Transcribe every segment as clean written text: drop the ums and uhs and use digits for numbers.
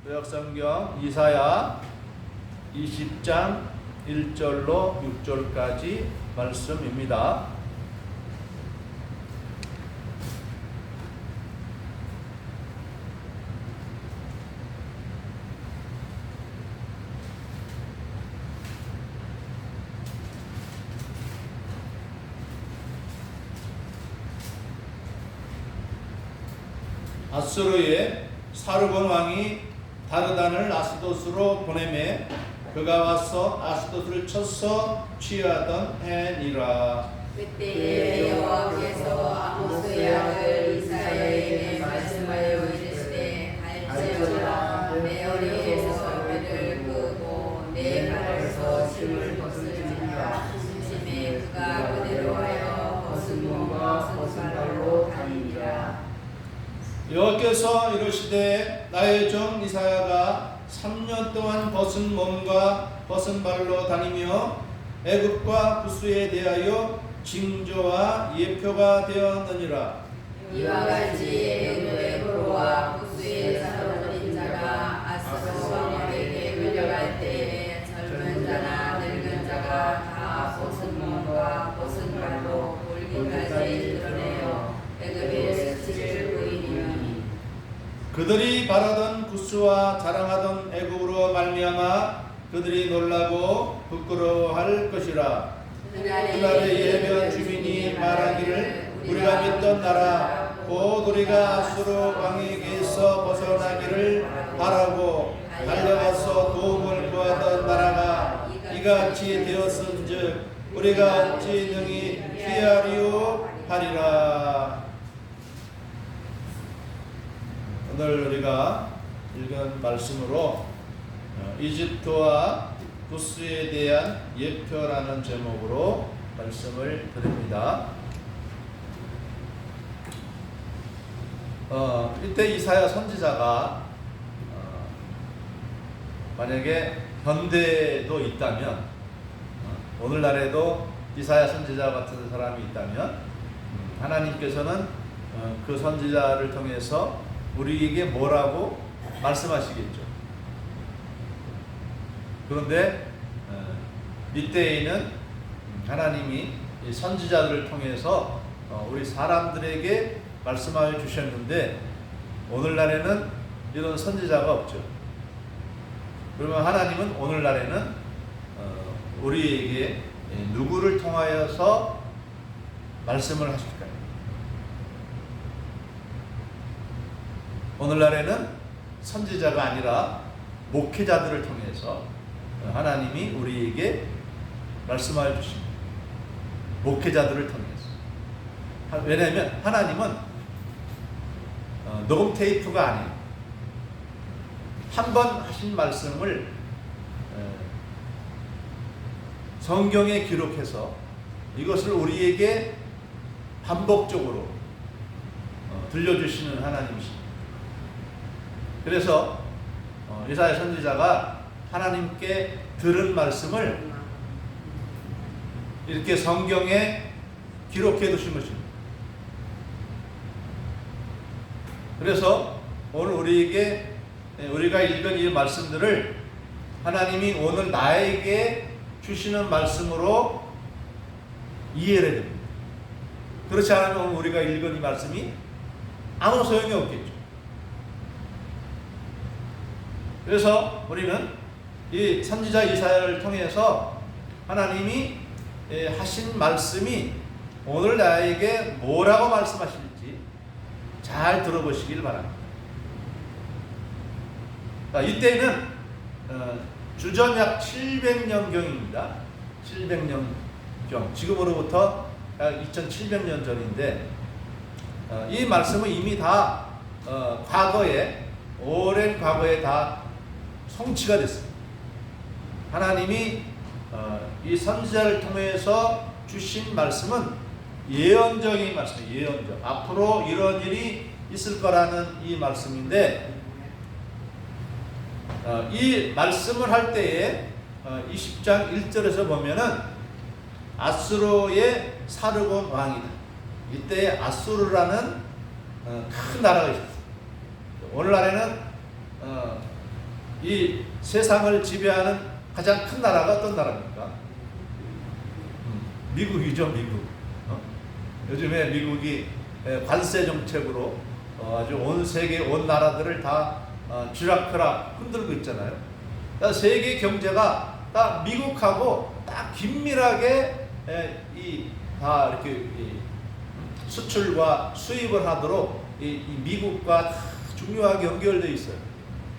구약성경 이사야 20장 1절로 6절까지 말씀입니다. 아수르의 사르곤 왕이 다르단을 아스돗으로 보내매 그가 와서 아스돗을 쳐서 취하던 해니라. 그때 여호와께서 아모스의 아들 이사야에게 말씀하여 이르시되 갈지어다 내 허리에서 뼈를 끄고 내 발에서 짐을 벗을지니라. 심히 그가 그대로 하여 벗은 몸과 벗은 발로 다니니라. 여호와께서 이르시되 나의 종 이사야가 3년 동안 벗은 몸과 벗은 발로 다니며 애굽과 구스에 대하여 징조와 예표가 되었느니라. 이와 같이 애굽의 포로와 구스의 사로잡힌 자가 아수르 왕에게 끌려갈 때에 젊은 자나 늙은 자가 다 벗은 몸과 벗은 발로 볼기까지 드러내어 애굽의 수치를 보이리니 그들이 바라던 구스와 자랑하던 애굽으로 말미암아 그들이 놀라고 부끄러워할 것이라. 그날의 예변 주민이 말하기를 우리가 믿던 나라 곧 우리가 아수르 왕에게서 벗어나기를 바라고 달려가서 도움을 구하던 나라가 이같이 되었은즉 우리가 어찌 능히 피하리오 하리라. 오늘 우리가 읽은 말씀으로 이집트와 구스에 대한 예표라는 제목으로 말씀을 드립니다. 이때 이사야 선지자가 만약에 현대도 있다면 오늘날에도 이사야 선지자 같은 사람이 있다면 하나님께서는 그 선지자를 통해서 우리에게 뭐라고 말씀하시겠죠. 그런데 이때에는 하나님이 선지자들을 통해서 우리 사람들에게 말씀하여 주셨는데 오늘날에는 이런 선지자가 없죠. 그러면 하나님은 오늘날에는 우리에게 누구를 통하여서 말씀을 하실까요? 오늘날에는 선지자가 아니라 목회자들을 통해서 하나님이 우리에게 말씀하여 주십니다. 목회자들을 통해서. 왜냐하면 하나님은 녹음 테이프가 아니에요. 한 번 하신 말씀을 성경에 기록해서 이것을 우리에게 반복적으로 들려주시는 하나님이십니다. 그래서 이사야 선지자가 하나님께 들은 말씀을 이렇게 성경에 기록해 두신 것입니다. 그래서 오늘 우리가 읽은 이 말씀들을 하나님이 오늘 나에게 주시는 말씀으로 이해를 해야 됩니다. 그렇지 않으면 오늘 우리가 읽은 이 말씀이 아무 소용이 없겠죠. 그래서 우리는 이 선지자 이사야를 통해서 하나님이 하신 말씀이 오늘 나에게 뭐라고 말씀하실지 잘 들어보시길 바랍니다. 이때는 주전 약 700년경입니다. 700년경. 지금으로부터 약 2700년 전인데 이 말씀은 이미 다 과거에 오랜 과거에 다 성취가 됐습니다. 하나님이 이 선지자를 통해서 주신 말씀은 예언적인 말씀이에요. 예언적. 앞으로 이런 일이 있을 거라는 이 말씀인데 이 말씀을 할 때에 20장 1절에서 보면은 아수르의 사르곤 왕이다. 이때 아수르라는 큰 나라가 있었어요. 오늘날에는 이 세상을 지배하는 가장 큰 나라가 어떤 나라입니까? 미국이죠, 미국. 요즘에 미국이 관세 정책으로 아주 온 세계 온 나라들을 다 쥐락펴락 흔들고 있잖아요. 그러니까 세계 경제가 딱 미국하고 딱 긴밀하게 다 이렇게 수출과 수입을 하도록 이 미국과 중요하게 연결되어 있어요.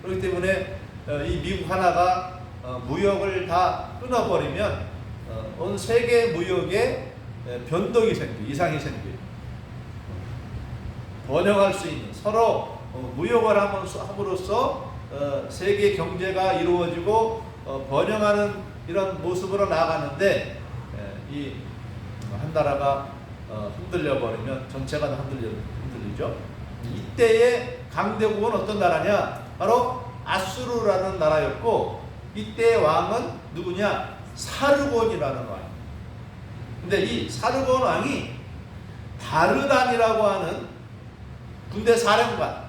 그렇기 때문에 이 미국 하나가 무역을 다 끊어버리면 온 세계 무역에 변동이 생겨요. 이상이 생겨요. 번영할 수 있는 서로 무역을 함으로써 세계 경제가 이루어지고 번영하는 이런 모습으로 나아가는데 이 한 나라가 흔들려 버리면 전체가 다 흔들리죠. 이때의 강대국은 어떤 나라냐? 바로 아수르라는 나라였고 이때의 왕은 누구냐? 사르곤이라는 왕. 근데 이 사르곤 왕이 다르단이라고 하는 군대 사령관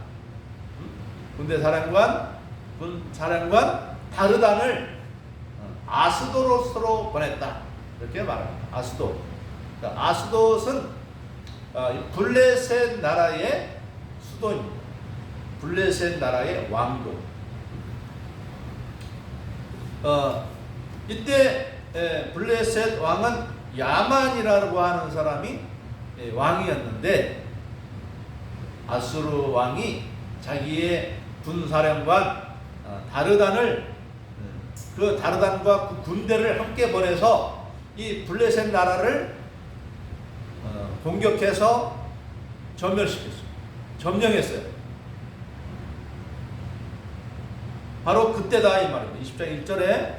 다르단을 아스도로스로 보냈다. 이렇게 말합니다. 아스도. 아스돗은 블레셋 나라의 수도입니다. 블레셋 나라의 왕도. 이때 블레셋 왕은 야만이라고 하는 사람이 왕이었는데 아수르 왕이 자기의 군사령관 다르단을 그 다르단과 그 군대를 함께 보내서 이 블레셋 나라를 공격해서 전멸시켰어요. 점령했어요. 바로 그때다 이 말입니다. 20장 1절에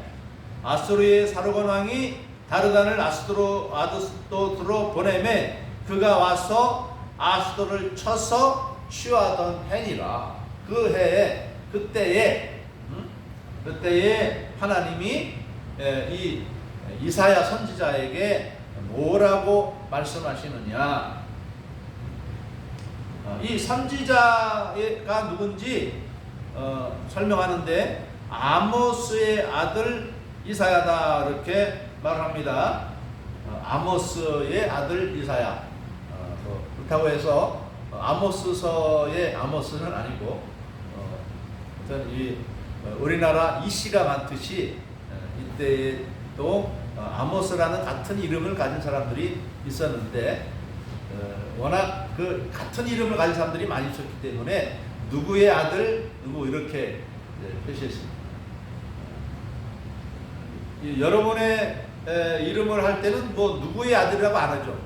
아수르의 사르곤 왕이 다르단을 아스도트로 보내매 그가 와서 아스도를 쳐서 취하던 해니라. 그 해에 그때에 하나님이 이 이사야 선지자에게 뭐라고 말씀하시느냐? 이 선지자가 누군지 설명하는데 아모스의 아들 이사야다 이렇게 말합니다. 아모스의 아들 이사야. 그렇다고 해서 아모스서의 아모스는 아니고 이 우리나라 이씨가 많듯이 이때 또 아모스라는 같은 이름을 가진 사람들이 있었는데 워낙 그 같은 이름을 가진 사람들이 많이 있었기 때문에 누구의 아들 누구 이렇게 표시했습니다. 여러분의 이름을 할 때는 뭐 누구의 아들이라고 안 하죠.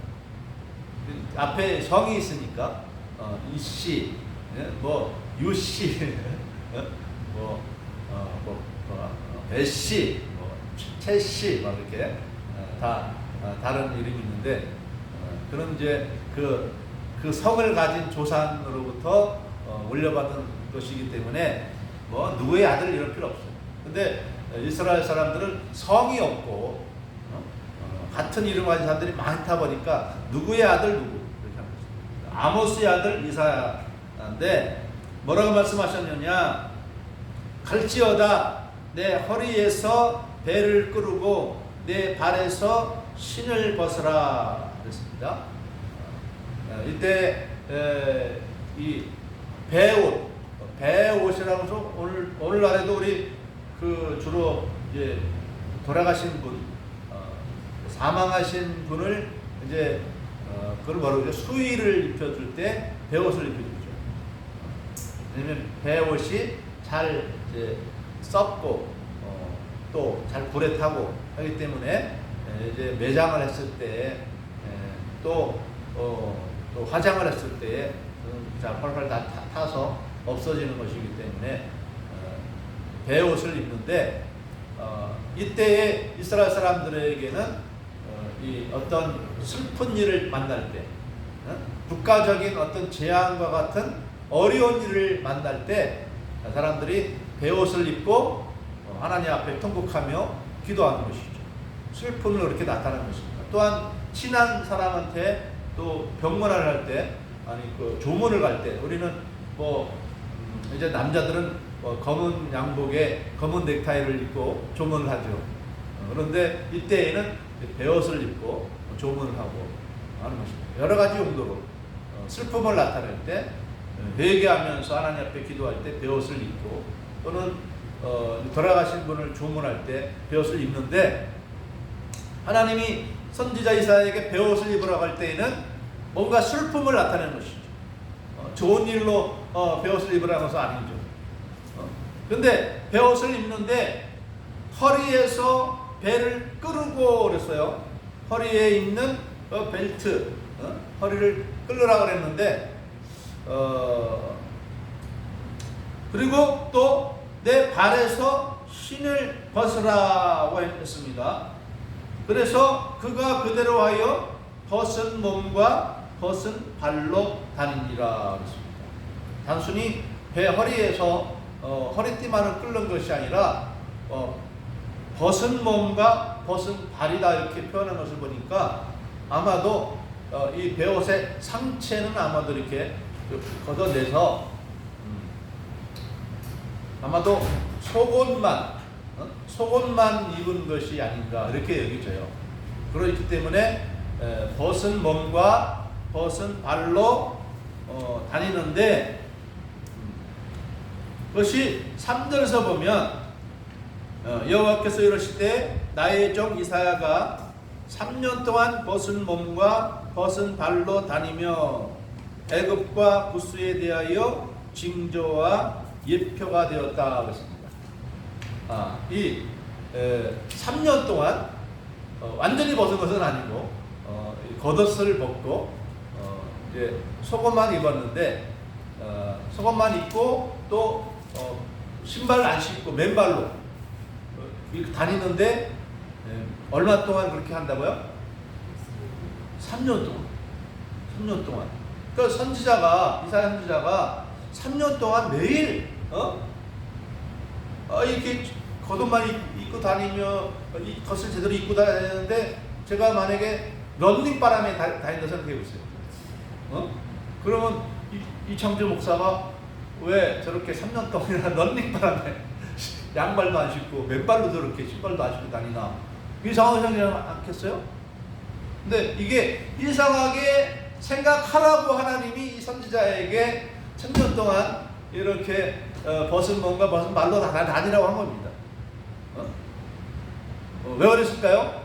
앞에 성이 있으니까 이씨, 뭐 유씨, 배씨, 채씨, 막 이렇게 다 다른 이름이 있는데 그런 이제 그 성을 가진 조상으로부터 물려받은 것이기 때문에 뭐 누구의 아들 이럴 필요 없어요. 근데 이스라엘 사람들은 성이 없고 같은 이름 가진 사람들이 많다 보니까 누구의 아들 누구 이렇게 하는 거죠. 아모스의 아들 이사야인데 뭐라고 말씀하셨느냐? 갈지어다 내 허리에서 배를 끄르고 내 발에서 신을 벗으라 그랬습니다. 이때 이 배옷이라고 해서 오늘날에도 우리 그 주로 이제 돌아가신 분, 사망하신 분을 이제 그걸 뭐라고 그러죠? 수의를 입혀줄 때 배옷을 입혀주죠. 왜냐면 배옷이 잘 이제 썩고 또 잘 불에 타고 하기 때문에 이제 매장을 했을 때 또 화장을 했을 때 자 펄펄 다 타서 없어지는 것이기 때문에 배옷을 입는데 이때의 이스라엘 사람들에게는 이 어떤 슬픈 일을 만날 때 국가적인 어떤 재앙과 같은 어려운 일을 만날 때 사람들이 배옷을 입고 하나님 앞에 통곡하며 기도하는 것이죠. 슬픔을 그렇게 나타내는 것입니다. 또한 친한 사람한테 또 병문안을 할 때 아니 그 조문을 갈 때 우리는 뭐 이제 남자들은 검은 양복에 검은 넥타이를 입고 조문을 하죠. 그런데 이때에는 베옷을 입고 조문을 하고 하는 것입니다. 여러 가지 용도로 슬픔을 나타낼 때, 회개하면서 하나님 앞에 기도할 때 베옷을 입고, 또는 돌아가신 분을 조문할 때 베옷을 입는데, 하나님이 선지자 이사야에게 베옷을 입으라고 할 때에는 뭔가 슬픔을 나타내는 것이죠. 좋은 일로 베옷을 입으라는 것은 아니죠. 그런데 베옷을 입는데 허리에서 배를 끌고 그랬어요. 허리에 있는 벨트, 허리를 끌으라고 그랬는데, 그리고 또 내 발에서 신을 벗으라고 했습니다. 그래서 그가 그대로 하여 벗은 몸과 벗은 발로 다니니라 그랬습니다. 단순히 배 허리에서 허리띠만을 끓는 것이 아니라 벗은 몸과 벗은 발이다 이렇게 표현한 것을 보니까, 아마도 이 베옷의 상체는 아마도 이렇게 걷어내서 아마도 속옷만 입은 것이 아닌가 이렇게 여겨져요. 그렇기 때문에 벗은 몸과 벗은 발로 다니는데, 그것이 3절에서 보면 여호와께서 이르실 때 나의 종 이사야가 3년 동안 벗은 몸과 벗은 발로 다니며 애굽과 구스에 대하여 징조와 예표가 되었다 그랬습니다. 이 3년 동안 완전히 벗은 것은 아니고 겉옷을 벗고 이제 속옷만 입었는데, 속옷만 입고 또 신발을 안 신고 맨발로 이렇게 다니는데, 얼마 동안 그렇게 한다고요? 3년 동안. 3년 동안. 그러니까 이사야 선지자가 3년 동안 매일 이렇게 겉옷만 입고 다니며 이 겉을 제대로 입고 다니는데, 제가 만약에 런닝바람에 다닌다 생각해 보세요. 그러면 이창주 목사가 왜 저렇게 3년 동안이나 런닝바람에 양발도 안 신고 맨발로 저렇게 신발도 안 신고 다니나, 이상하지 않겠어요? 근데 이게 이상하게 생각하라고 하나님이 이 선지자에게 3년 동안 이렇게 벗은 몸과 벗은 발로 다니라고 한 겁니다. 왜 그랬을까요?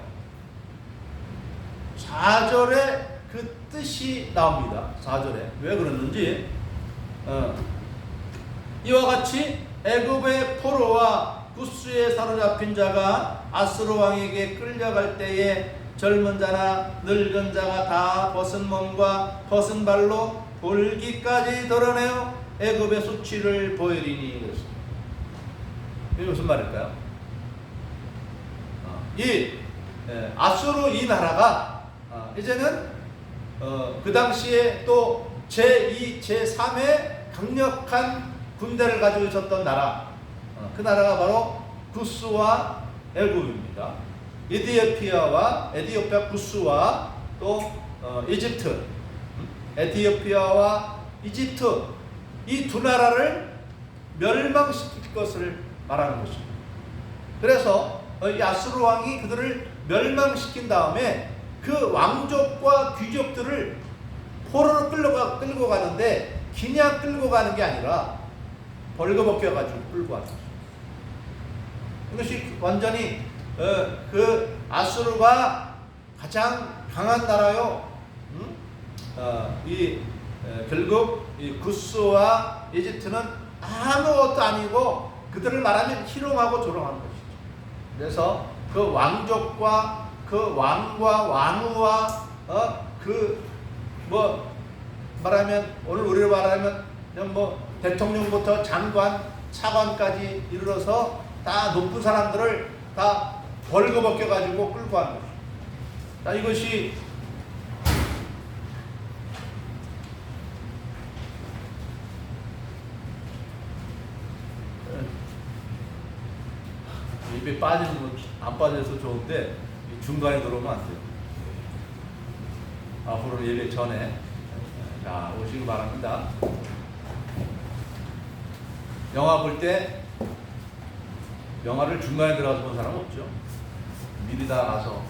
4절에 그 뜻이 나옵니다. 4절에 왜 그랬는지, 이와 같이 애굽의 포로와 구스에 사로잡힌 자가 아수르 왕에게 끌려갈 때에 젊은 자나 늙은 자가 다 벗은 몸과 벗은 발로 볼기까지 드러내어 애굽의 수치를 보이리니 그랬습니다. 이게 무슨 말일까요? 아수르 이 나라가 이제는 그 당시에 또 제2, 제3의 강력한 군대를 가지고 있었던 나라, 그 나라가 바로 구스와 애굽입니다. 에티오피아 구스와 또 이집트, 에티오피아와 이집트, 이 두 나라를 멸망시킬 것을 말하는 것입니다. 그래서 이 아수르 왕이 그들을 멸망시킨 다음에 그 왕족과 귀족들을 포로로 끌고 가는데, 그냥 끌고 가는 게 아니라 벌거벗겨가지고 끌고 가는 것입니다. 이것이 완전히 그 아수르가 가장 강한 나라요. 결국 이 구스와 이집트는 아무것도 아니고 그들을 말하면 희롱하고 조롱하는 것이죠. 그래서 그 왕족과 그 왕과 왕후와 말하면 오늘 우리로 말하면 대통령부터 장관, 차관까지 이르러서 다 높은 사람들을 다 벌거벗겨 가지고 끌고 가는 것이죠. 자, 이것이 입에 빠지는 건 안 빠져서 좋은데 중간에 들어오면 안 돼요. 앞으로 예배 전에 자 오시기 바랍니다. 영화 볼 때 영화를 중간에 들어가서 본 사람은 없죠. 미리 다 가서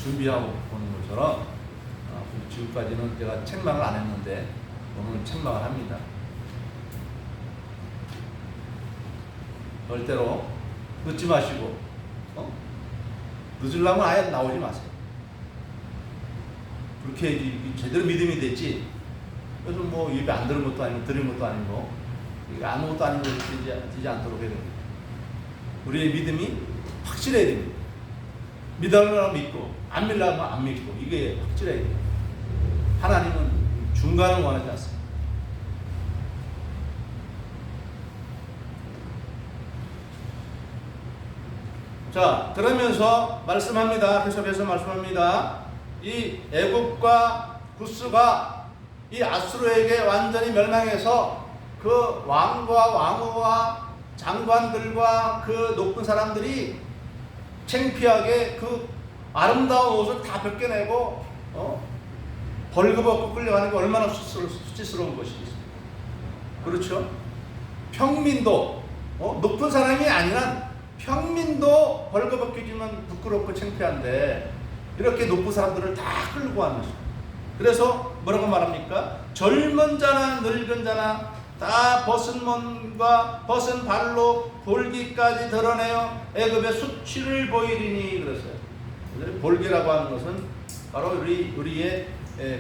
준비하고 보는 것처럼 지금까지는 제가 책망을 안 했는데 오늘 책망을 합니다. 절대로 늦지 마시고 늦으려면 아예 나오지 마세요. 그렇게 해야지 제대로 믿음이 됐지. 그래서 뭐 예배 안 들은 것도 아니고 들은 것도 아니고 아무것도 아닌 것을 되지 않도록 해야 됩니다. 우리의 믿음이 확실해야 됩니다. 믿으려면 믿고 안 믿으려면 안 믿고 이게 확실해야 돼요. 하나님은 중간을 원하지 않습니다. 자, 그러면서 말씀합니다. 계속해서 말씀합니다. 이 애굽과 구스가 이 아수르에게 완전히 멸망해서 그 왕과 왕후와 장관들과 그 높은 사람들이 창피하게 그 아름다운 옷을 다 벗겨내고 벌거벗고 끌려가는 게 얼마나 수치스러운 것이겠습니까? 그렇죠? 평민도 높은 사람이 아니란 평민도 벌거벗기지만 부끄럽고 창피한데 이렇게 높은 사람들을 다 끌고 가는 것입니다. 그래서 뭐라고 말합니까? 젊은 자나 늙은 자나 다 벗은 몸과 벗은 발로 볼기까지 드러내어 애굽의 수치를 보이리니 그랬어요. 볼기라고 하는 것은 바로 우리의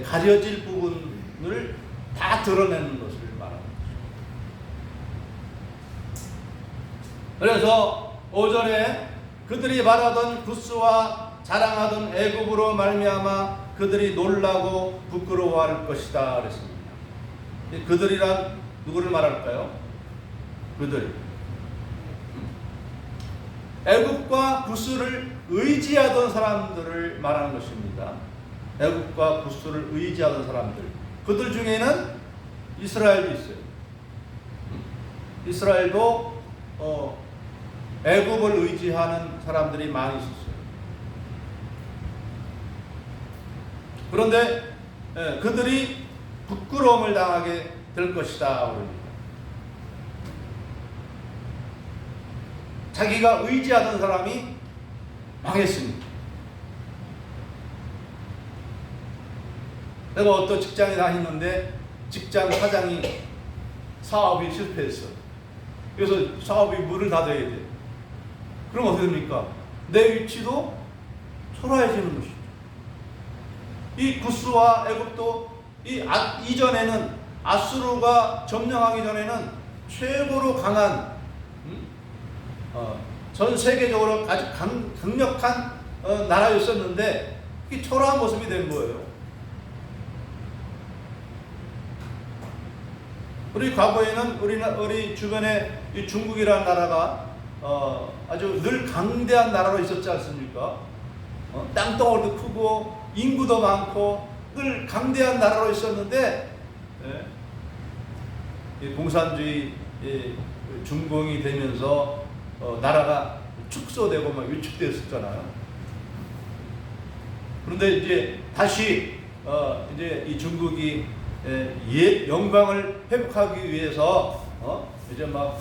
가려질 부분을 다 드러내는 것을 말하는 것이죠. 그래서 5절에 그들이 말하던 구스와 자랑하던 애굽으로 말미암아 그들이 놀라고 부끄러워할 것이다 그랬습니다. 그들이란 누구를 말할까요? 그들. 애굽과 구스를 의지하던 사람들을 말하는 것입니다. 애굽과 구스를 의지하던 사람들. 그들 중에는 이스라엘도 있어요. 이스라엘도 애굽을 의지하는 사람들이 많이 있었어요. 그런데 그들이 부끄러움을 당하게 될 것이다 그럽니다. 자기가 의지하던 사람이 망했습니다. 내가 어떤 직장에 다니는데 직장 사장이 사업이 실패했어. 그래서 사업이 문을 닫아야 돼. 그럼 어떻게 됩니까? 내 위치도 초라해지는 것이죠. 이 구스와 애굽도 이전에는 아수르가 점령하기 전에는 최고로 강한 전 세계적으로 아주 강력한 나라였었는데 이게 초라한 모습이 된 거예요. 우리 과거에는 우리 주변에 이 중국이라는 나라가 아주 늘 강대한 나라로 있었지 않습니까? 땅덩어리도 크고 인구도 많고 늘 강대한 나라로 있었는데 공산주의 중공이 되면서 나라가 축소되고 막 위축되었잖아요. 그런데 이제 다시 이제 이 중국이 옛 영광을 회복하기 위해서 이제 막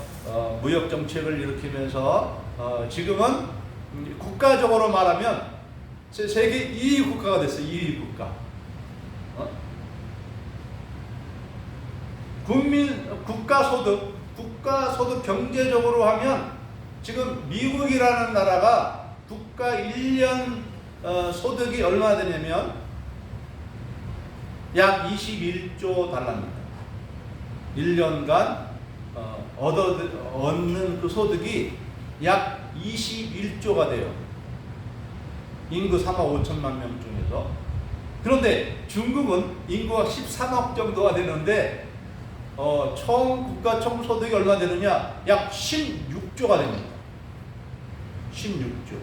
무역 정책을 일으키면서 지금은 국가적으로 말하면 세계 2위 국가가 됐어요. 2위 국가. 국가소득 경제적으로 하면 지금 미국이라는 나라가 국가 1년 소득이 얼마나 되냐면 약 21조 달러입니다. 1년간 얻는 그 소득이 약 21조가 돼요. 인구 3억 5천만 명 중에서. 그런데 중국은 인구가 13억 정도가 되는데 총 국가 총소득이 얼마 되느냐? 약 16조가 됩니다. 16조.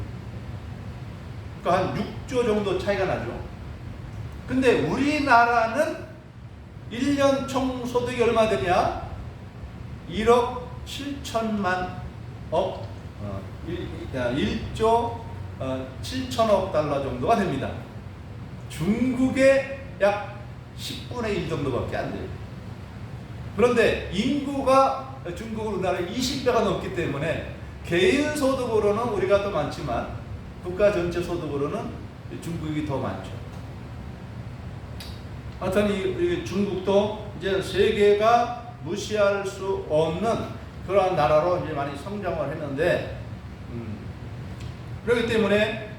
그러니까 한 6조 정도 차이가 나죠. 근데 우리나라는 1년 총소득이 얼마 되냐? 1억 7천만 억, 1조 7천억 달러 정도가 됩니다. 중국의 약 10분의 1 정도밖에 안 돼요. 그런데 인구가 중국은 우리나라 20배가 넘기 때문에 개인 소득으로는 우리가 더 많지만 국가 전체 소득으로는 중국이 더 많죠. 하여튼 이 중국도 이제 세계가 무시할 수 없는 그러한 나라로 이제 많이 성장을 했는데, 그렇기 때문에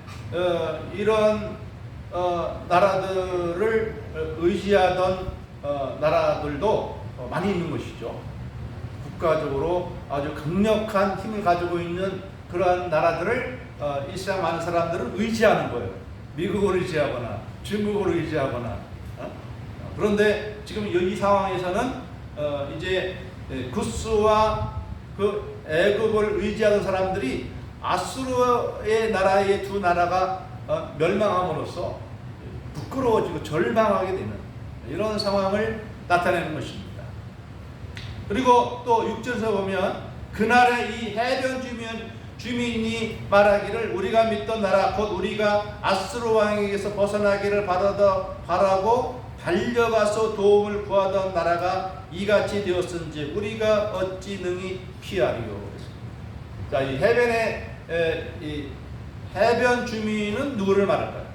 이런 나라들을 의지하던 나라들도 많이 있는 것이죠. 국가적으로 아주 강력한 힘을 가지고 있는 그러한 나라들을 이 세상 많은 사람들은 의지하는 거예요. 미국을 의지하거나 중국을 의지하거나. 그런데 지금 이 상황에서는 이제 구스와 그 애굽을 의지하는 사람들이 아수르의 나라의 두 나라가 멸망함으로써 부끄러워지고 절망하게 되는 이런 상황을 나타내는 것입니다. 그리고 또 6절에서 보면 그날의 이 해변 주민이 말하기를 우리가 믿던 나라 곧 우리가 아수르 왕에게서 벗어나기를 바라고 달려가서 도움을 구하던 나라가 이같이 되었은지 우리가 어찌 능히 피하리요. 자, 이 이 해변 주민은 누구를 말할까요?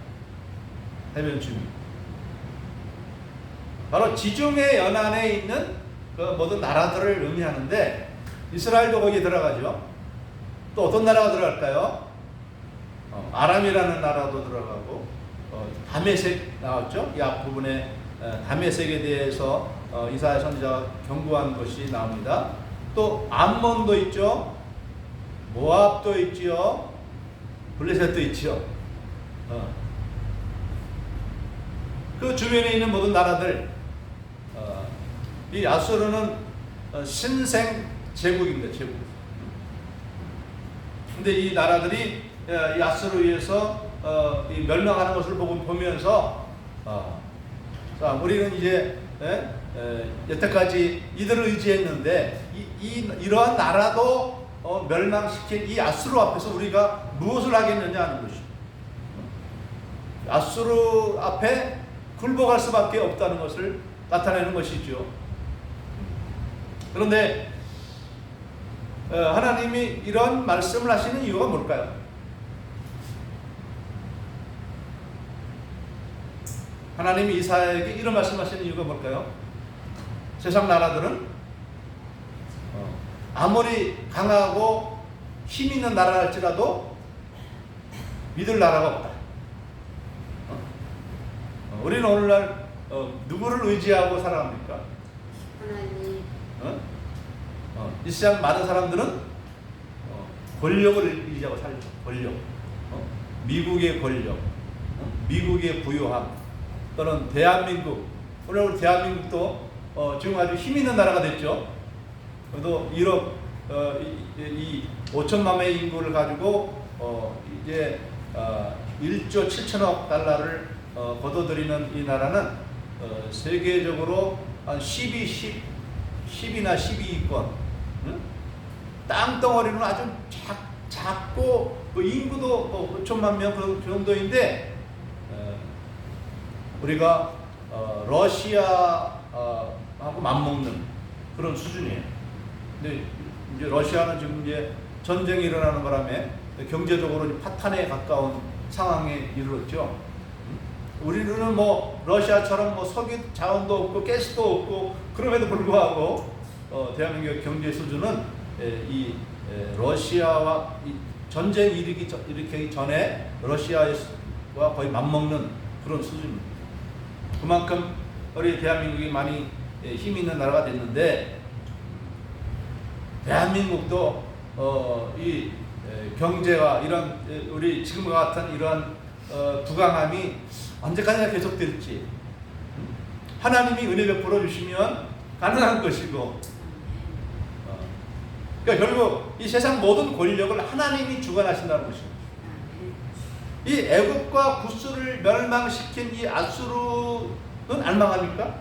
해변 주민. 바로 지중해 연안에 있는 그 모든 나라들을 의미하는데 이스라엘도 거기에 들어가죠. 또 어떤 나라가 들어갈까요? 아람이라는 나라도 들어가고 다메섹 나왔죠. 이 앞부분에 다메섹에 대해서 이사야 선지자가 경고한 것이 나옵니다. 또 암몬도 있죠. 모압도 있지요. 블레셋도 있지요. 그 주변에 있는 모든 나라들, 이 아수르는 신생 제국입니다. 제국. 근데 이 나라들이 이 아수르에 의해서 이 멸망하는 것을 보면서 자, 우리는 이제 여태까지 이들을 의지했는데 이러한 나라도 멸망시킨 이 아수르 앞에서 우리가 무엇을 하겠느냐 하는 것입니다. 아수르 앞에 굴복할 수밖에 없다는 것을 나타내는 것이죠. 그런데 하나님이 이런 말씀을 하시는 이유가 뭘까요? 하나님이 이사야에게 이런 말씀하시는 이유가 뭘까요? 세상 나라들은 아무리 강하고 힘 있는 나라랄지라도 믿을 나라가 없다. 우리는 오늘날 누구를 의지하고 살아갑니까? 하나님. 이 세상 많은 사람들은 권력을 의지하고 살죠. 권력. 미국의 권력, 미국의 부유함, 또는 대한민국. 오늘 대한민국도 지금 아주 힘 있는 나라가 됐죠. 그래도 1억 이 5천만 명의 인구를 가지고 이제 1조 7천억 달러를 거둬들이는 이 나라는 세계적으로 한 10이나 12위권. 땅덩어리는 아주 작고 그 인구도 5천만 명 그 정도인데 우리가 러시아하고 맞먹는 그런 수준이에요. 근데 이제 러시아는 지금 이제 전쟁이 일어나는 바람에 경제적으로 파탄에 가까운 상황에 이르렀죠. 우리는 뭐 러시아처럼 뭐 석유 자원도 없고 가스도 없고 그럼에도 불구하고 대한민국의 경제 수준은 이 러시아와 이 전쟁 일으키기 전에 러시아와 거의 맞먹는 그런 수준입니다. 그만큼 우리 대한민국이 많이 힘 있는 나라가 됐는데 대한민국도 이 경제와 이런 우리 지금과 같은 이러한 부강함이 언제까지나 계속될지 하나님이 은혜 베풀어 주시면 가능한 것이고 그러니까 결국 이 세상 모든 권력을 하나님이 주관하신다는 것입니다. 이 애굽과 구스를 멸망시킨 이 아수르는 안 망합니까?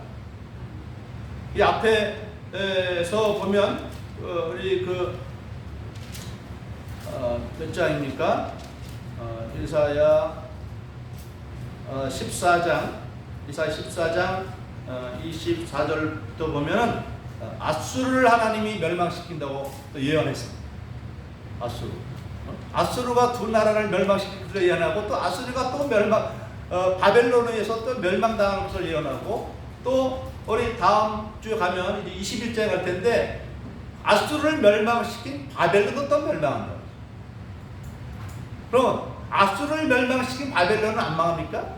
이 앞에서 보면 우리 몇 장입니까? 이사야 14장 24장 24절부터 보면은 아수르를 하나님이 멸망시킨다고 또 예언했습니다. 아수르. 아수르가 두 나라를 멸망시킬 것을 예언하고 또 아수르가 또 바벨론에 의해서 또 멸망당할 것을 예언하고 또 우리 다음 주에 가면 이제 21장에 갈 텐데 아수르를 멸망시킨 바벨론도 또 멸망한다. 그러면 아수르를 멸망시킨 바벨론은 안 망합니까?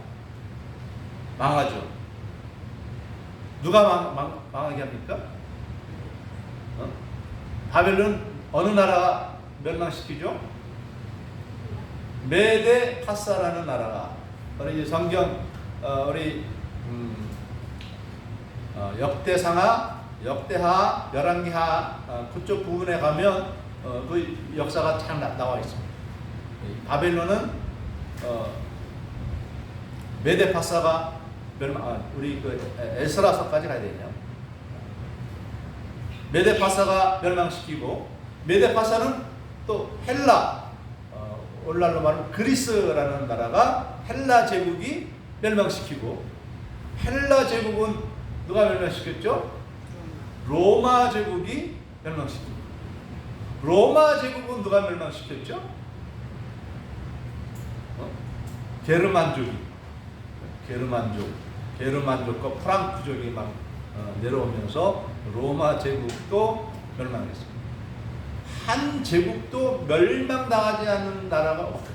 망하죠. 누가 망하게 합니까? 바벨론 어느 나라가 멸망시키죠? 메데 파사라는 나라가 우리 성경 우리 역대상하, 역대하, 열왕기하 그쪽 부분에 가면 그 역사가 잘 나와 있습니다. 바벨론은 메데 파사가 우리 그 에스라서까지 가야 되냐? 메데 파사가 멸망시키고 메데 파사는 또 헬라 오늘날로 말하면 그리스라는 나라가 헬라 제국이 멸망시키고 헬라 제국은 누가 멸망시켰죠? 로마 제국이 멸망시키고 로마 제국은 누가 멸망시켰죠? 게르만족과 프랑크족이 막 내려오면서 로마 제국도 멸망했습니다. 한 제국도 멸망당하지 않는 나라가 없어요.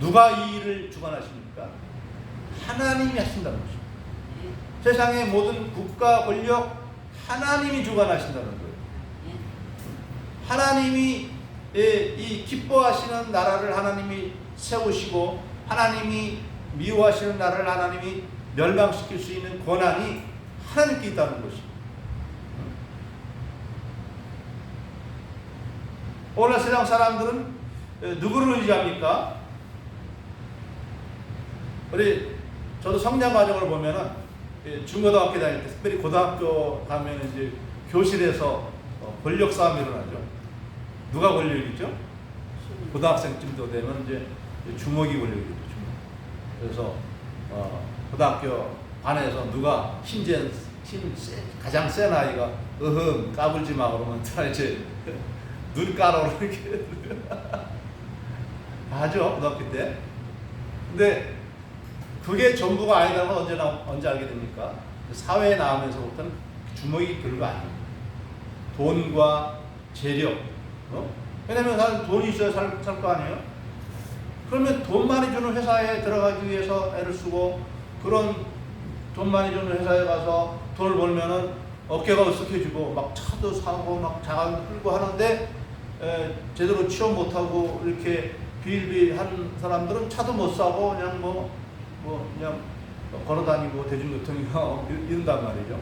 누가 이 일을 주관하십니까? 하나님이 하신다는 것이죠. 세상의 모든 국가 권력 하나님이 주관하신다는 거예요. 하나님이 이 기뻐하시는 나라를 하나님이 세우시고 하나님이 미워하시는 나라를 하나님이 멸망시킬 수 있는 권한이 하나님께 있다는 것입니다. 오늘 세상 사람들은 누구를 의지합니까? 저도 성장 과정을 보면은 중고등학교 다닐 때, 특별히 고등학교 가면 이제 교실에서 권력 싸움이 일어나죠. 누가 권력이죠? 고등학생쯤도 되면 이제 주먹이 권력이죠. 주먹. 그래서 고등학교 반에서 누가 가장 센 아이가 까불지 마 그러면 이제 눈 까라 이렇게 하죠 고등학교 때. 근데 그게 전부가 아니라는 걸 언제 알게 됩니까? 사회에 나오면서부터는 주먹이 별거 아니에요. 돈과 재력. 왜냐면 나는 돈이 있어야 살 거 아니에요? 그러면 돈 많이 주는 회사에 들어가기 위해서 애를 쓰고 그런 돈 많이 주는 회사에 가서 돈을 벌면은 어깨가 으쓱해지고 막 차도 사고 막 자가도 끌고 하는데 제대로 취업 못하고 이렇게 빌빌한 사람들은 차도 못 사고 그냥 그냥 걸어다니고 대중교통이고 이런단 말이죠.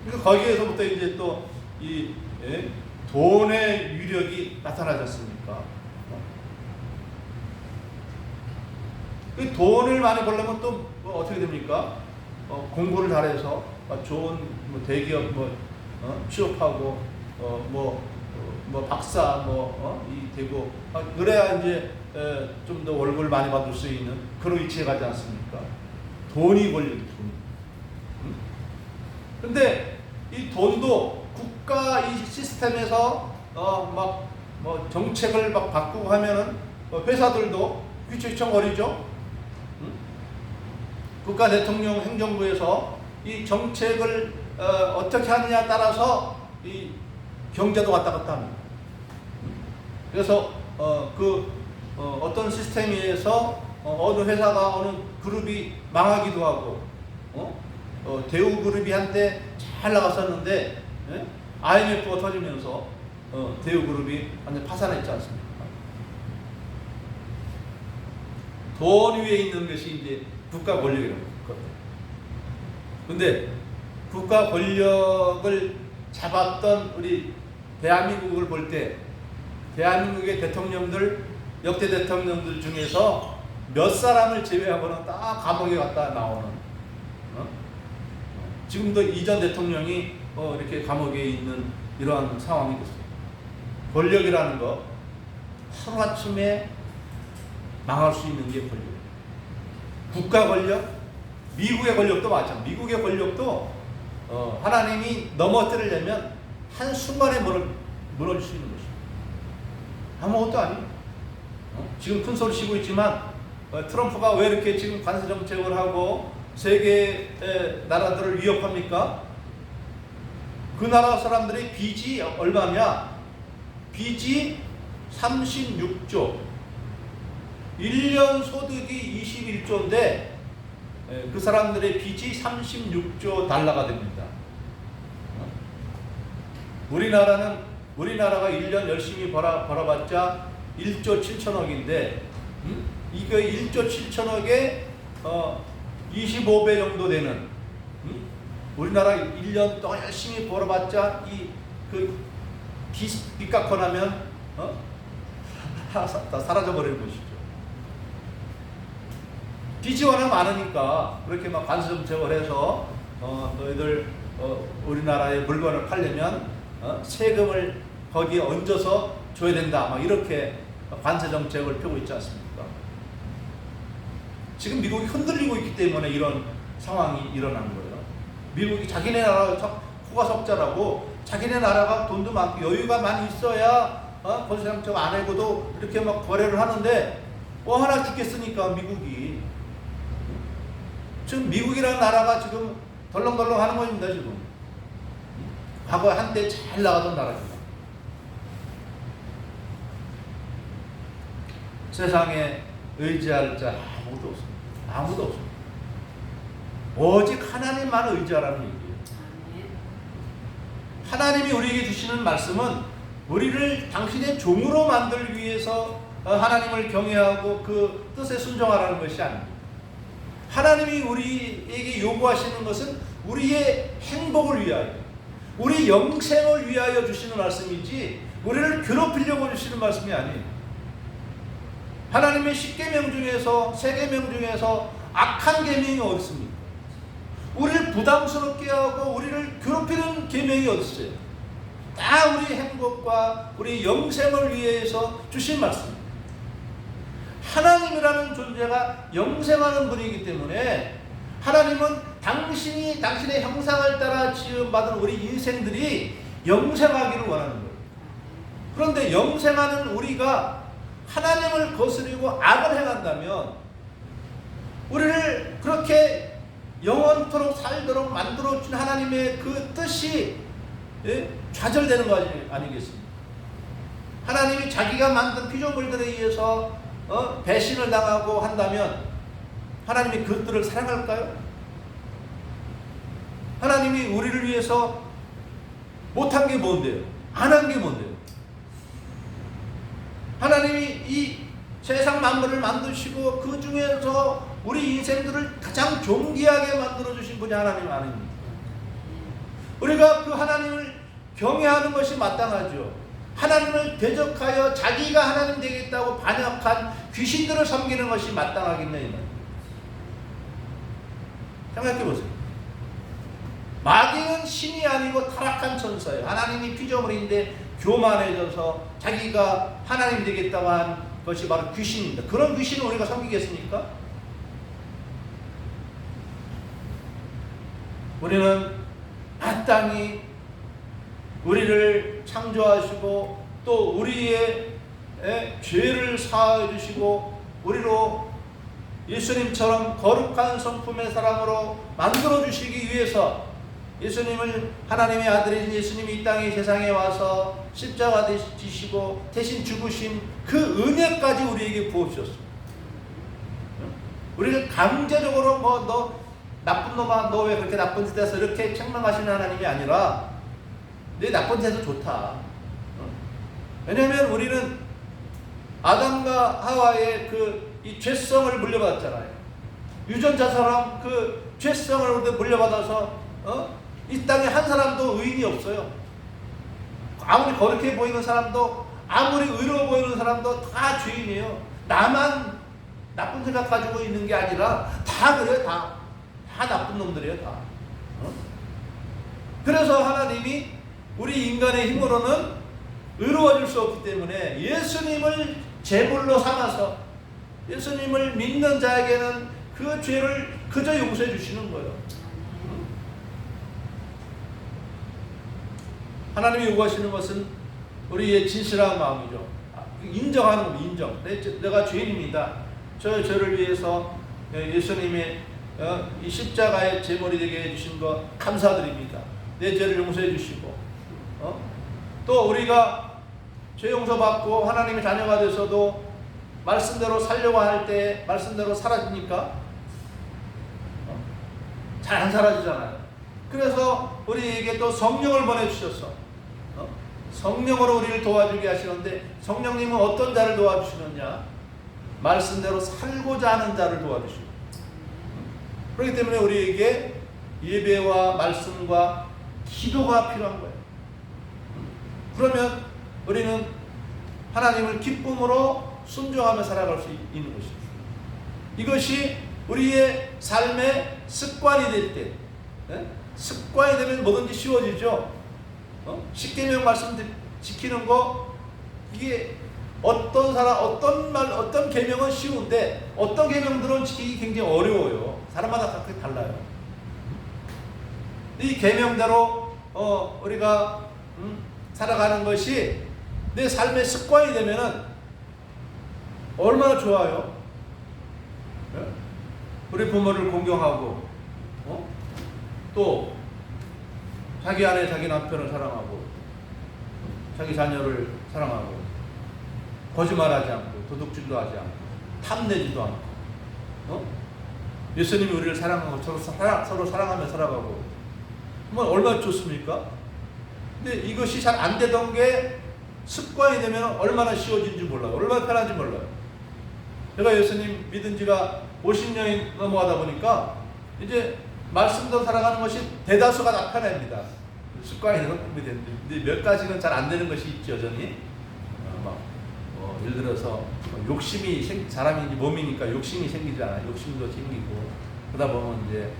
그러니까 거기에서부터 이제 또 이 돈의 위력이 나타나지 않습니까? 그 돈을 많이 벌려면 또 어떻게 됩니까? 공부를 잘해서 좋은 대기업 취업하고 박사 이 되고 그래야 이제 좀 더 월급을 많이 받을 수 있는 그런 위치에 가지 않습니까? 돈이 권력이 근데 이 돈도 국가 이 시스템에서 정책을 막 바꾸고 하면은 회사들도 휘청휘청거리죠. 국가 대통령 행정부에서 이 정책을 어떻게 하느냐에 따라서 이 경제도 왔다 갔다 합니다. 그래서 어떤 시스템에 의해서 어느 회사가 어느 그룹이 망하기도 하고 대우 그룹이 한때 잘 나갔었는데 IMF가 터지면서 대우 그룹이 완전 파산했지 않습니까? 돈 위에 있는 것이 이제 국가 권력이라고 그러거든요. 근데 국가 권력을 잡았던 우리 대한민국을 볼 때 대한민국의 대통령들 역대 대통령들 중에서 몇 사람을 제외하고는 다 감옥에 갔다 나오는 지금도 이전 대통령이 이렇게 감옥에 있는 이러한 상황이 됐어요. 권력이라는 거 하루아침에 망할 수 있는 게 권력. 국가 권력, 미국의 권력도 마찬가지. 미국의 권력도 하나님이 넘어뜨리려면 한순간에 무너질 수 있는 것입니다. 아무것도 아니에요. 지금 큰 소리 치고 있지만 트럼프가 왜 이렇게 지금 관세 정책을 하고 세계 나라들을 위협합니까? 그 나라 사람들의 빚이 얼마냐? 빚이 36조. 1년 소득이 21조인데 그 사람들의 빚이 36조 달러가 됩니다. 우리나라가 1년 열심히 벌어봤자 1조 7천억인데 이거 1조 7천억에 25배 정도 되는 우리나라 1년 동안 열심히 벌어봤자 빚 갚고 나면 다 사라져버리는 것이죠. 빚이 워낙 많으니까 그렇게 막 관세 정책을 해서 너희들 우리나라에 물건을 팔려면 세금을 거기에 얹어서 줘야 된다. 막 이렇게 관세 정책을 펴고 있지 않습니까? 지금 미국이 흔들리고 있기 때문에 이런 상황이 일어난 거예요. 미국이 자기네 나라 코가 석자라고 자기네 나라가 돈도 많고 여유가 많이 있어야 관세 정책 안 해고도 이렇게 막 거래를 하는데 하나 죽겠으니까 미국이 지금 미국이라는 나라가 지금 덜렁덜렁 하는 겁니다. 지금 과거 한때 잘 나가던 나라입니다. 세상에 의지할 자 아무도 없습니다. 아무도 없습니다. 오직 하나님만 의지하라는 얘기예요. 하나님이 우리에게 주시는 말씀은 우리를 당신의 종으로 만들기 위해서 하나님을 경외하고 그 뜻에 순종하라는 것이 아닙니다. 하나님이 우리에게 요구하시는 것은 우리의 행복을 위하여, 우리 영생을 위하여 주시는 말씀이지 우리를 괴롭히려고 주시는 말씀이 아니에요. 하나님의 10계명 중에서 3계명 중에서 악한 계명이 어디 있습니까? 우리를 부담스럽게 하고 우리를 괴롭히는 계명이 어디 있어요? 다 우리 행복과 우리 영생을 위해서 주신 말씀입니다. 하나님이라는 존재가 영생하는 분이기 때문에 하나님은 당신의 형상을 따라 지음받은 우리 인생들이 영생하기를 원하는 거예요. 그런데 영생하는 우리가 하나님을 거스리고 악을 행한다면 우리를 그렇게 영원토록 살도록 만들어준 하나님의 그 뜻이 좌절되는 거 아니겠습니까? 하나님이 자기가 만든 피조물들에 의해서 배신을 당하고 한다면 하나님이 그들을 사랑할까요? 하나님이 우리를 위해서 못한 게 뭔데요? 안 한 게 뭔데요? 하나님이 이 세상 만물을 만드시고 그 중에서 우리 인생들을 가장 존귀하게 만들어주신 분이 하나님 아닙니까? 우리가 그 하나님을 경외하는 것이 마땅하죠. 하나님을 대적하여 자기가 하나님 되겠다고 반역한 귀신들을 섬기는 것이 마땅하겠느냐. 생각해 보세요. 마귀는 신이 아니고 타락한 천사예요. 하나님이 피조물인데 교만해져서 자기가 하나님 되겠다고 한 것이 바로 귀신입니다. 그런 귀신을 우리가 섬기겠습니까? 우리는 마땅히 우리를 창조하시고 또 우리의 죄를 사하여 주시고 우리로 예수님처럼 거룩한 성품의 사람으로 만들어 주시기 위해서 예수님을 하나님의 아들이신 예수님이 이 땅에 세상에 와서 십자가 지시고 대신 죽으신 그 은혜까지 우리에게 부어주셨습니다. 우리를 강제적으로 너 나쁜 놈아 너 왜 그렇게 나쁜 짓 해서 이렇게 책망하시는 하나님이 아니라 내 나쁜 짓 해도 좋다. 왜냐하면 우리는 아담과 하와의 이 죄성을 물려받았잖아요. 유전자처럼 그 죄성을 물려받아서 이 땅에 한 사람도 의인이 없어요. 아무리 거룩해 보이는 사람도 아무리 의로워 보이는 사람도 다 죄인이에요. 나만 나쁜 생각 가지고 있는 게 아니라 다 그래요. 다 나쁜 놈들이에요. 다. 그래서 하나님이 우리 인간의 힘으로는 의로워질 수 없기 때문에 예수님을 제물로 삼아서 예수님을 믿는 자에게는 그 죄를 그저 용서해 주시는 거예요. 하나님이 요구하시는 것은 우리의 진실한 마음이죠. 인정하는 겁니다. 인정. 내가 죄인입니다. 저를 위해서 예수님의 이 십자가의 제물이 되게 해주신 것 감사드립니다. 내 죄를 용서해 주시고 또 우리가 죄 용서받고 하나님의 자녀가 돼서도 말씀대로 살려고 할 때 말씀대로 사라지니까 잘 안 사라지잖아요. 그래서 우리에게 또 성령을 보내주셨어. 성령으로 우리를 도와주게 하시는데 성령님은 어떤 자를 도와주시느냐? 말씀대로 살고자 하는 자를 도와주시고. 그렇기 때문에 우리에게 예배와 말씀과 기도가 필요한 거예요. 그러면 우리는 하나님을 기쁨으로 순종하며 살아갈 수 있는 것입니다. 이것이 우리의 삶의 습관이 될 때, 습관이 되면 뭐든지 쉬워지죠. 십계명 말씀 지키는 거, 이게 어떤 사람, 어떤 계명은 쉬운데 어떤 계명들은 지키기 굉장히 어려워요. 사람마다 각각 달라요. 이 계명대로 우리가 살아가는 것이 내 삶의 습관이 되면은 얼마나 좋아요. 우리 부모를 공경하고, 또 자기 아내, 자기 남편을 사랑하고, 자기 자녀를 사랑하고, 거짓말하지 않고, 도둑질도 하지 않고, 탐내지도 않고, 예수님이 우리를 사랑하고 서로 사랑하며 살아가고, 얼마나 좋습니까? 근데 이것이 잘 안 되던 게 습관이 되면 얼마나 쉬워진지 몰라요. 얼마나 편한지 몰라요. 제가 예수님 믿은 지가 50년이 넘어가다 보니까 이제 말씀대로 살아가는 것이 대다수가 다 편합니다. 습관이 되는데 몇 가지는 잘 안 되는 것이 있죠, 여전히. 예를 들어서 욕심이 사람이 몸이니까 욕심이 생기잖아요. 욕심도 생기고 그러다 보면 이제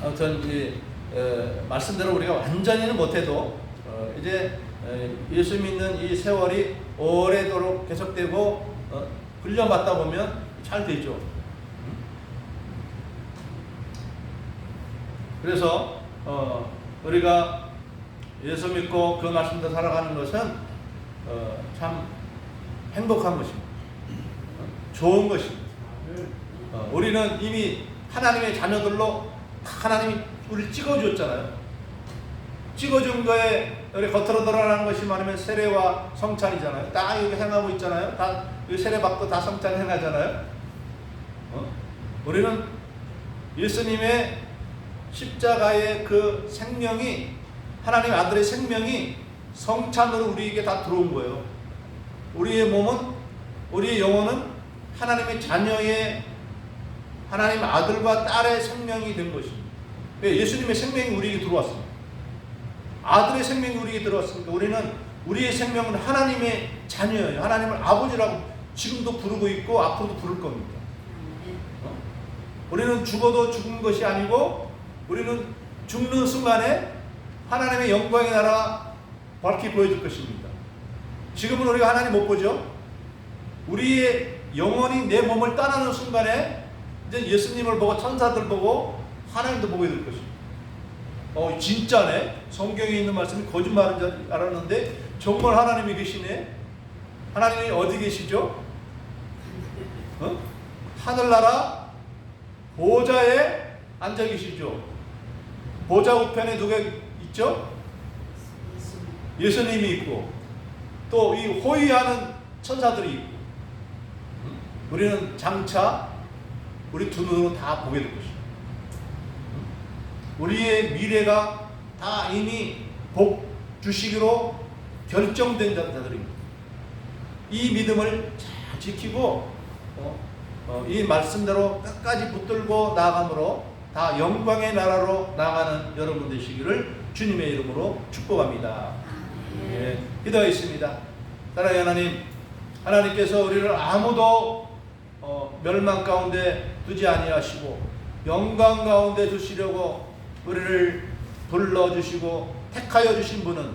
아무튼 이제 말씀대로 우리가 완전히는 못해도 이제 예수 믿는 이 세월이 오래도록 계속되고 훈련받다 보면 잘 되죠. 그래서 우리가 예수 믿고 그 말씀대로 살아가는 것은 참 행복한 것입니다. 좋은 것입니다. 우리는 이미 하나님의 자녀들로 하나님이 우리를 찍어주었잖아요. 찍어준 거에 우리 겉으로 드러나는 것이 말하면 세례와 성찬이잖아요. 다 여기 행하고 있잖아요. 다 세례 받고 다 성찬 행하잖아요. 우리는 예수님의 십자가의 그 생명이, 하나님의 아들의 생명이 성찬으로 우리에게 다 들어온 거예요. 우리의 몸은, 우리의 영혼은 하나님의 자녀의, 하나님 아들과 딸의 생명이 된 것입니다. 예수님의 생명이 우리에게 들어왔습니다. 아들의 생명이 우리에게 들어왔으니까 우리는, 우리의 생명은 하나님의 자녀예요. 하나님을 아버지라고 지금도 부르고 있고 앞으로도 부를 겁니다. 우리는 죽어도 죽은 것이 아니고 우리는 죽는 순간에 하나님의 영광의 나라 밝히 보여줄 것입니다. 지금은 우리가 하나님 못 보죠. 우리의 영혼이 내 몸을 떠나는 순간에 이제 예수님을 보고 천사들 보고 하나님도 보게 될 것입니다. 진짜네. 성경에 있는 말씀이 거짓말인 줄 알았는데 정말 하나님이 계시네. 하나님이 어디 계시죠? 하늘나라 보좌에 앉아 계시죠. 보좌 우편에 누가 있죠? 예수님이 있고 또 이 호위하는 천사들이 있고 우리는 장차 우리 두 눈으로 다 보게 될 것입니다. 우리의 미래가 다 이미 복 주시기로 결정된 자들입니다. 이 믿음을 잘 지키고 이 말씀대로 끝까지 붙들고 나아감으로 다 영광의 나라로 나가는 여러분 되시기를 주님의 이름으로 축복합니다. 예, 기도하겠습니다. 사랑하는 하나님, 하나님께서 우리를 아무도 멸망 가운데 두지 아니하시고 영광 가운데 두시려고 우리를 불러주시고 택하여 주신 분은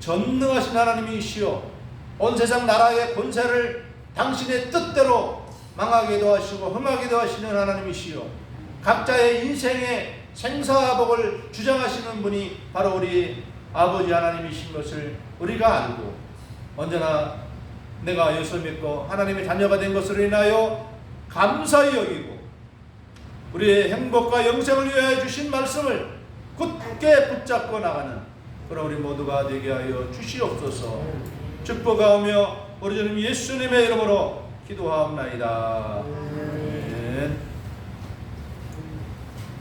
전능하신 하나님이시여 온 세상 나라의 권세를 당신의 뜻대로 망하게도 하시고 흥하게도 하시는 하나님이시여 각자의 인생의 생사복을 주장하시는 분이 바로 우리 아버지 하나님이신 것을 우리가 알고, 언제나 내가 예수 믿고 하나님의 자녀가 된 것으로 인하여 감사히 여기고 우리의 행복과 영생을 위하여 주신 말씀을 굳게 붙잡고 나가는 그런 우리 모두가 되게 하여 주시옵소서. 축복하오며 우리 주님 예수님의 이름으로 기도하옵나이다. 아멘.